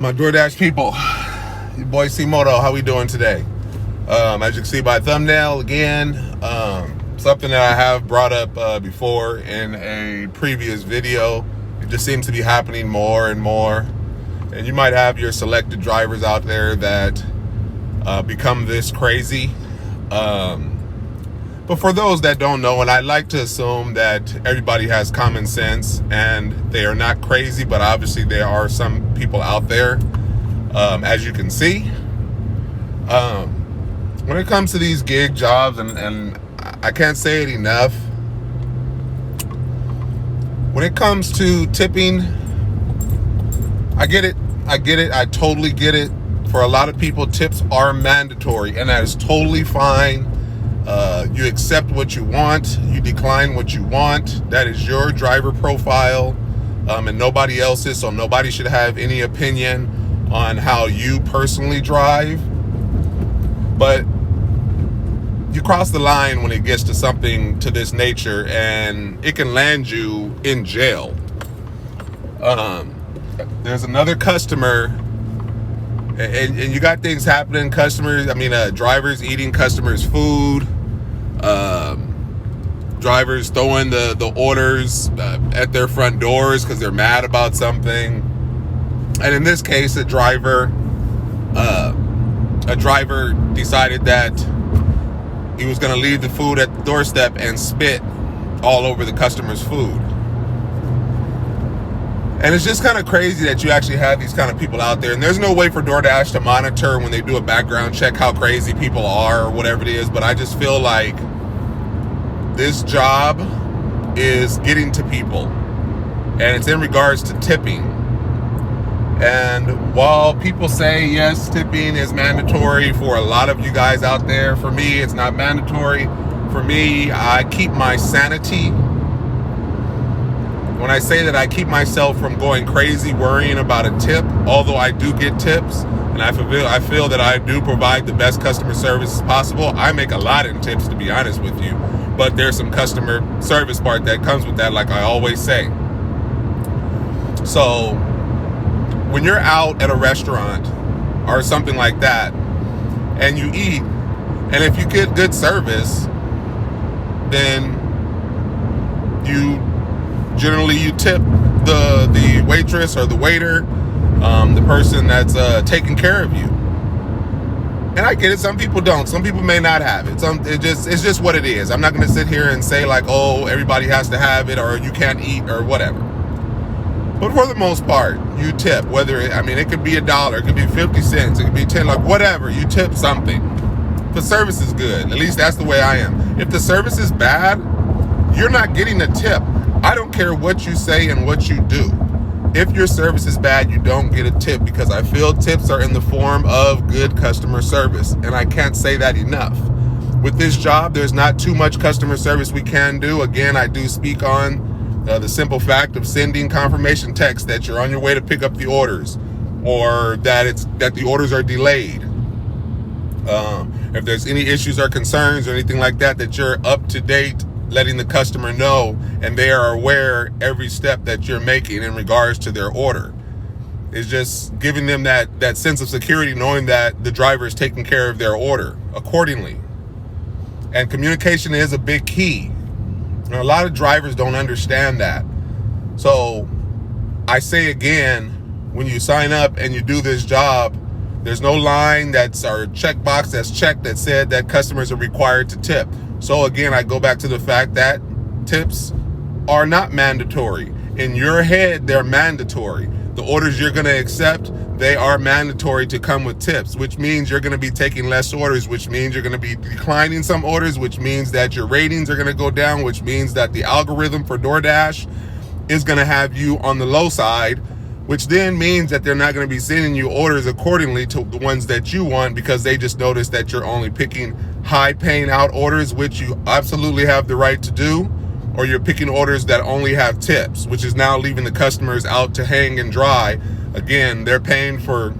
My Doordash people, your boy C-Moto, how we doing today? As you can see by thumbnail, again, something that I have brought up before in a previous video. It just seems to be happening more and more. And you might have your selected drivers out there that become this crazy. But for those that don't know, and I like to assume that everybody has common sense and they are not crazy, but obviously there are some people out there, as you can see. When it comes to these gig jobs, and I can't say it enough, when it comes to tipping, I get it, I totally get it. For a lot of people, tips are mandatory, and that is totally fine. You accept what you want, you decline what you want. That is your driver profile, and nobody else's, so nobody should have any opinion on how you personally drive. But you cross the line when it gets to something to this nature, and it can land you in jail. There's another customer, and you got things happening, drivers eating customers' food, drivers throwing the orders at their front doors because they're mad about something. And in this case, a driver decided that he was going to leave the food at the doorstep and spit all over the customer's food. And it's just kind of crazy that you actually have these kind of people out there. And there's no way for Doordash to monitor when they do a background check how crazy people are or whatever it is. But I just feel like this job is getting to people. And it's in regards to tipping. And while people say, yes, tipping is mandatory for a lot of you guys out there, for me, it's not mandatory. For me, I keep my sanity. When I say that I keep myself from going crazy worrying about a tip, although I do get tips, and I feel that I do provide the best customer service possible. I make a lot in tips, to be honest with you, but there's some customer service part that comes with that, like I always say. So when you're out at a restaurant or something like that, and you eat, and if you get good service, then you tip the waitress or the waiter, the person that's taking care of you. And I get it, some people don't, some people may not have it. It's just what it is. I'm not going to sit here and say like, oh, everybody has to have it, or you can't eat, or whatever. But for the most part, you tip. It could be $1, it could be 50 cents, it could be 10, like whatever. You tip something. If the service is good, at least that's the way I am. If the service is bad, you're not getting a tip. I don't care what you say and what you do. If your service is bad, you don't get a tip, because I feel tips are in the form of good customer service. And I can't say that enough. With this job, there's not too much customer service we can do. Again, I do speak on the simple fact of sending confirmation text that you're on your way to pick up the orders, or that the orders are delayed. If there's any issues or concerns or anything like that, that you're up to date, letting the customer know, and they are aware every step that you're making in regards to their order. It's just giving them that sense of security, knowing that the driver is taking care of their order accordingly. And communication is a big key. And a lot of drivers don't understand that. So I say again, when you sign up and you do this job, there's no line or checkbox that's checked that said that customers are required to tip. So again, I go back to the fact that tips are not mandatory. In your head, they're mandatory. The orders you're going to accept, they are mandatory to come with tips, which means you're going to be taking less orders, which means you're going to be declining some orders, which means that your ratings are going to go down, which means that the algorithm for Doordash is going to have you on the low side, which then means that they're not going to be sending you orders accordingly to the ones that you want, because they just noticed that you're only picking high paying out orders, which you absolutely have the right to do, or you're picking orders that only have tips, which is now leaving the customers out to hang and dry. Again, they're paying for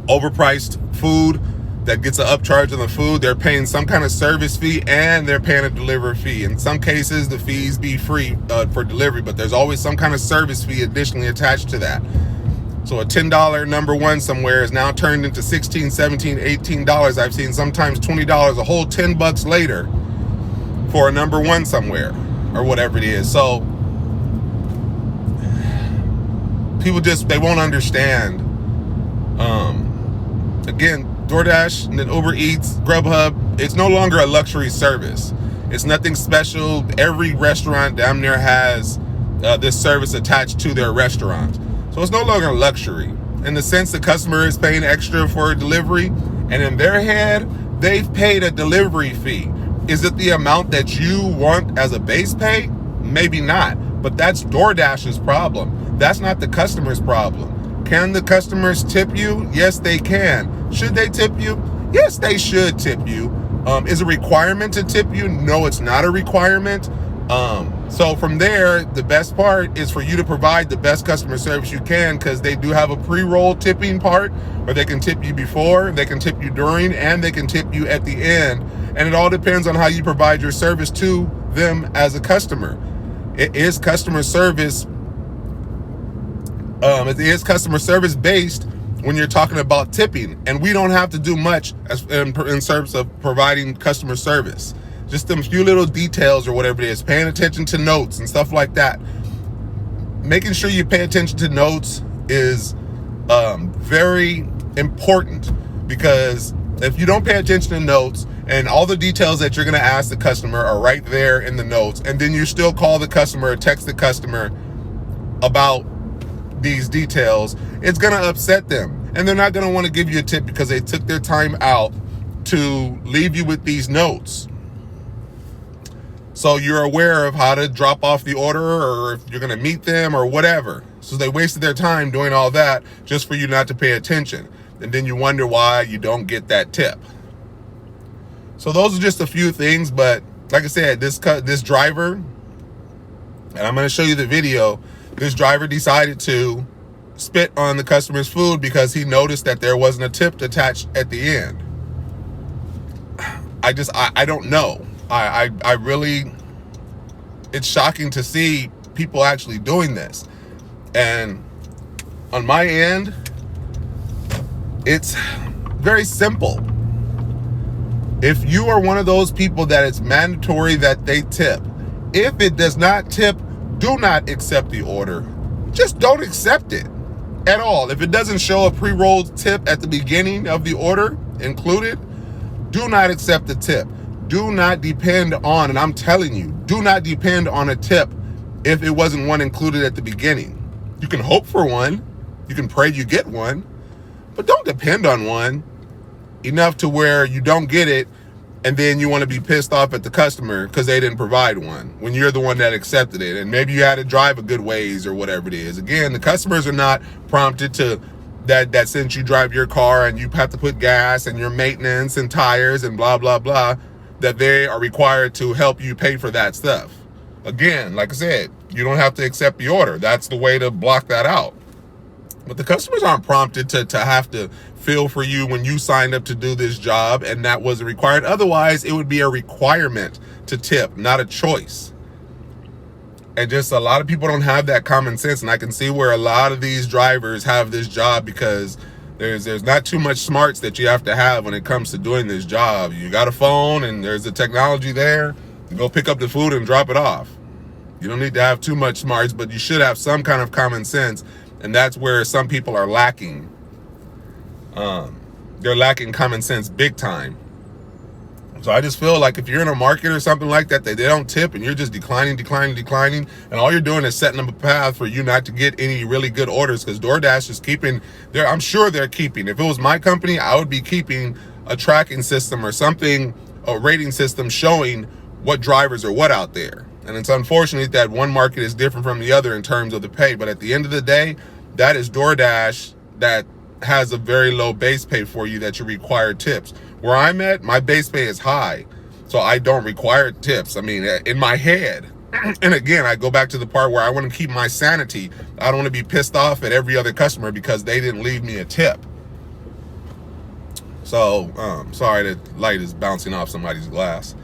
overpriced food that gets an upcharge on the food. They're paying some kind of service fee, and they're paying a delivery fee. In some cases, the fees be free for delivery, but there's always some kind of service fee additionally attached to that. So a $10 number one somewhere is now turned into $16, $17, $18. I've seen sometimes $20, a whole $10 later for a number one somewhere or whatever it is. So people they won't understand. Again, DoorDash and then Uber Eats, Grubhub, it's no longer a luxury service. It's nothing special. Every restaurant damn near has this service attached to their restaurant. So it's no longer luxury. In the sense the customer is paying extra for a delivery, and in their head, they've paid a delivery fee. Is it the amount that you want as a base pay? Maybe not. But that's DoorDash's problem. That's not the customer's problem. Can the customers tip you? Yes, they can. Should they tip you? Yes, they should tip you. Is it a requirement to tip you? No, it's not a requirement. So from there, the best part is for you to provide the best customer service you can, because they do have a pre-roll tipping part where they can tip you before, they can tip you during, and they can tip you at the end. And it all depends on how you provide your service to them as a customer. It is customer service. It is customer service based when you're talking about tipping, and we don't have to do much in terms of providing customer service. Just them few little details or whatever it is, paying attention to notes and stuff like that. Making sure you pay attention to notes is very important, because if you don't pay attention to notes and all the details that you're going to ask the customer are right there in the notes, and then you still call the customer or text the customer about these details, it's going to upset them, and they're not going to want to give you a tip because they took their time out to leave you with these notes. So you're aware of how to drop off the order, or if you're going to meet them or whatever. So they wasted their time doing all that just for you not to pay attention. And then you wonder why you don't get that tip. So those are just a few things. But like I said, this driver, and I'm going to show you the video, this driver decided to spit on the customer's food because he noticed that there wasn't a tip attached at the end. I don't know. I really, it's shocking to see people actually doing this. And on my end, it's very simple. If you are one of those people that it's mandatory that they tip, if it does not tip, do not accept the order. Just don't accept it at all. If it doesn't show a pre-rolled tip at the beginning of the order included, do not accept the tip. Do not depend on, and I'm telling you, do not depend on a tip if it wasn't one included at the beginning. You can hope for one. You can pray you get one, but don't depend on one enough to where you don't get it and then you want to be pissed off at the customer because they didn't provide one when you're the one that accepted it, and maybe you had to drive a good ways or whatever it is. Again, the customers are not prompted to that since you drive your car and you have to put gas and your maintenance and tires and blah, blah, blah, that they are required to help you pay for that stuff. Again, like I said, you don't have to accept the order. That's the way to block that out. But the customers aren't prompted to have to feel for you when you signed up to do this job and that wasn't required. Otherwise, it would be a requirement to tip, not a choice. And just a lot of people don't have that common sense. And I can see where a lot of these drivers have this job because there's not too much smarts that you have to have when it comes to doing this job. You got a phone and there's the technology there. You go pick up the food and drop it off. You don't need to have too much smarts, but you should have some kind of common sense. And that's where some people are lacking. They're lacking common sense big time. So I just feel like if you're in a market or something like that, they don't tip and you're just declining, and all you're doing is setting up a path for you not to get any really good orders, because DoorDash is keeping, I'm sure they're keeping, if it was my company, I would be keeping a tracking system or something, a rating system showing what drivers are what out there. And it's unfortunate that one market is different from the other in terms of the pay, but at the end of the day, that is DoorDash that has a very low base pay for you that you require tips. Where I'm at, my base pay is high, so I don't require tips. I mean, in my head. And again, I go back to the part where I want to keep my sanity. I don't want to be pissed off at every other customer because they didn't leave me a tip. So, sorry, the light is bouncing off somebody's glass.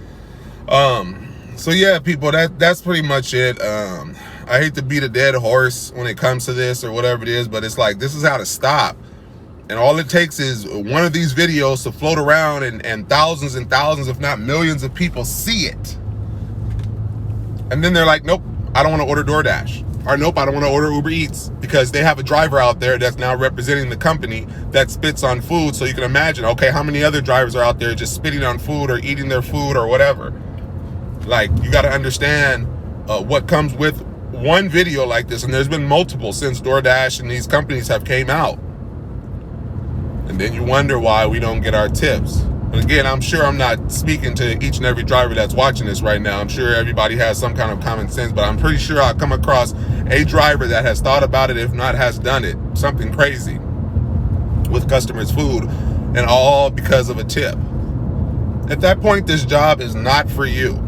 So yeah, people, that's pretty much it. I hate to beat a dead horse when it comes to this or whatever it is, but it's like, this is how to stop. And all it takes is one of these videos to float around and thousands and thousands, if not millions of people see it. And then they're like, nope, I don't want to order DoorDash. Or nope, I don't want to order Uber Eats, because they have a driver out there that's now representing the company that spits on food. So you can imagine, okay, how many other drivers are out there just spitting on food or eating their food or whatever? Like, you got to understand what comes with one video like this. And there's been multiple since DoorDash and these companies have came out. And then you wonder why we don't get our tips. And again, I'm sure I'm not speaking to each and every driver that's watching this right now. I'm sure everybody has some kind of common sense, but I'm pretty sure I'll come across a driver that has thought about it, if not has done it, something crazy with customers' food, and all because of a tip. At that point, this job is not for you.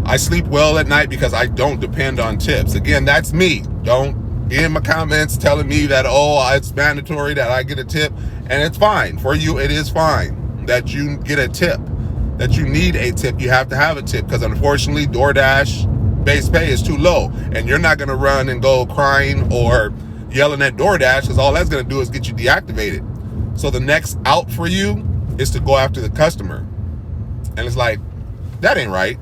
I sleep well at night because I don't depend on tips. Again, that's me. Don't be in my comments telling me that, oh, it's mandatory that I get a tip. And it's fine. For you, it is fine that you get a tip, that you need a tip. You have to have a tip, because unfortunately, DoorDash base pay is too low. And you're not going to run and go crying or yelling at DoorDash, because all that's going to do is get you deactivated. So the next out for you is to go after the customer. And it's like, that ain't right.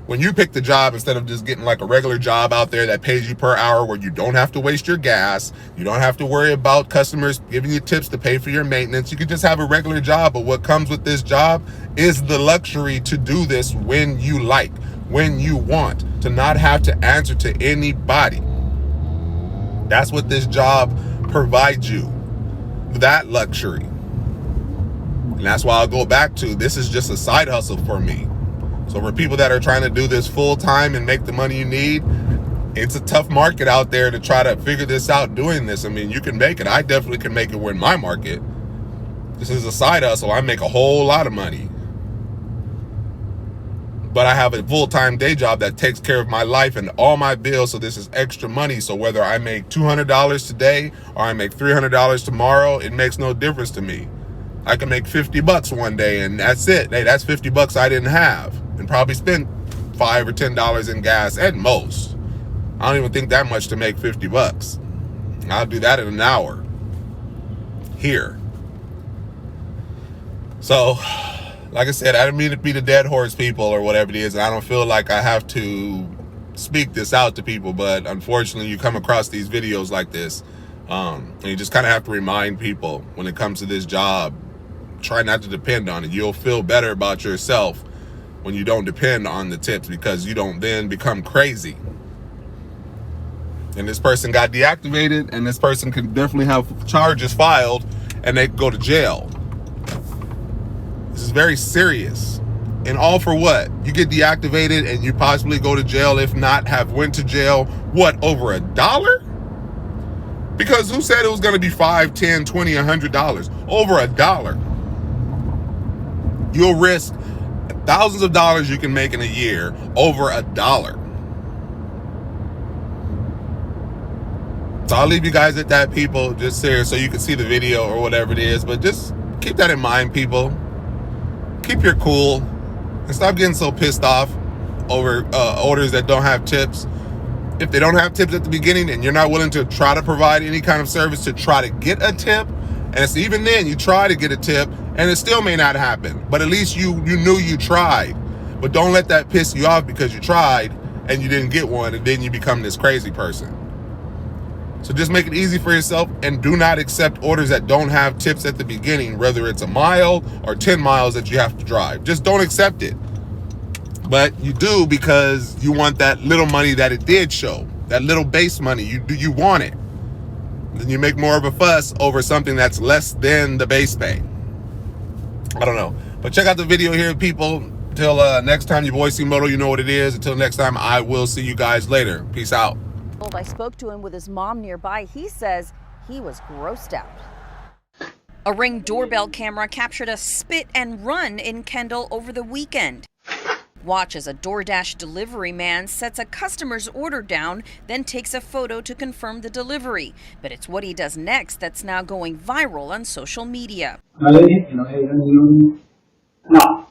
When you pick the job, instead of just getting like a regular job out there that pays you per hour, where you don't have to waste your gas, you don't have to worry about customers giving you tips to pay for your maintenance, you could just have a regular job. But what comes with this job is the luxury to do this when you like, when you want, to not have to answer to anybody. That's what this job provides you, that luxury. And that's why I'll go back to, this is just a side hustle for me. So for people that are trying to do this full time and make the money you need, it's a tough market out there to try to figure this out doing this. I mean, you can make it. I definitely can make it in my market. This is a side hustle. I make a whole lot of money. But I have a full-time day job that takes care of my life and all my bills. So this is extra money. So whether I make $200 today or I make $300 tomorrow, it makes no difference to me. I can make $50 one day and that's it. Hey, that's $50 I didn't have, and probably spent $5 or $10 in gas at most. I don't even think that much to make $50. I'll do that in an hour here. So, like I said, I didn't mean to be the dead horse, people, or whatever it is. And I don't feel like I have to speak this out to people, but unfortunately you come across these videos like this, and you just kind of have to remind people when it comes to this job, try not to depend on it. You'll feel better about yourself when you don't depend on the tips, because you don't then become crazy. And this person got deactivated, and this person can definitely have charges filed, and they go to jail. This is very serious. And all for what? You get deactivated and you possibly go to jail, if not have went to jail, what, over $1? Because who said it was going to be $5, $10, $20, $100? Over $1. You'll risk thousands of dollars you can make in a year over $1. So I'll leave you guys at that, people, just here so you can see the video or whatever it is. But just keep that in mind, people. Keep your cool and stop getting so pissed off over orders that don't have tips. If they don't have tips at the beginning and you're not willing to try to provide any kind of service to try to get a tip, and it's even then you try to get a tip and it still may not happen, but at least you knew you tried. But don't let that piss you off because you tried and you didn't get one, and then you become this crazy person. So just make it easy for yourself, and do not accept orders that don't have tips at the beginning, whether it's a mile or 10 miles that you have to drive. Just don't accept it. But you do because you want that little money that it did show, that little base money. You want it. Then you make more of a fuss over something that's less than the base pay. I don't know. But check out the video here, people. Until next time, your boy C-Moto, you know what it is. Until next time, I will see you guys later. Peace out. I spoke to him with his mom nearby. He says he was grossed out. A Ring doorbell camera captured a spit and run in Kendall over the weekend. Watch as a DoorDash delivery man sets a customer's order down, then takes a photo to confirm the delivery. But it's what he does next that's now going viral on social media. No.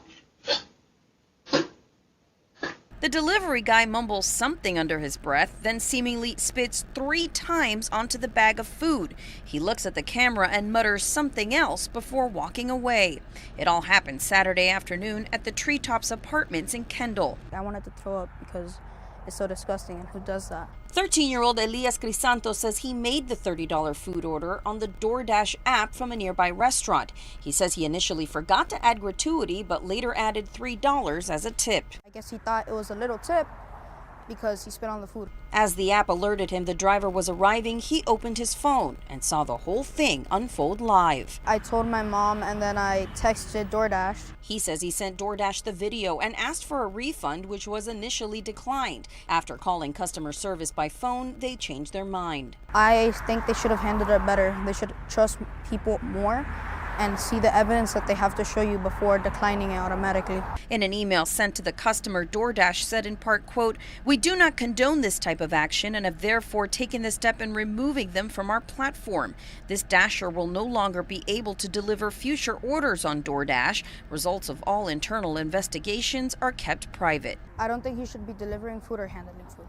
The delivery guy mumbles something under his breath, then seemingly spits 3 times onto the bag of food. He looks at the camera and mutters something else before walking away. It all happened Saturday afternoon at the Treetops Apartments in Kendall. I wanted to throw up because it's so disgusting, and who does that? 13-year-old Elias Crisanto says he made the $30 food order on the Doordash app from a nearby restaurant. He says he initially forgot to add gratuity, but later added $3 as a tip. I guess he thought it was a little tip because he spit on the food. As the app alerted him the driver was arriving, he opened his phone and saw the whole thing unfold live. I told my mom, and then I texted Doordash. He says he sent Doordash the video and asked for a refund, which was initially declined. After calling customer service by phone, they changed their mind. I think they should have handled it better. They should trust people more and see the evidence that they have to show you before declining it automatically. In an email sent to the customer, Doordash said in part, quote, "We do not condone this type of action and have therefore taken the step in removing them from our platform. This dasher will no longer be able to deliver future orders on Doordash. Results of all internal investigations are kept private." I don't think he should be delivering food or handling food.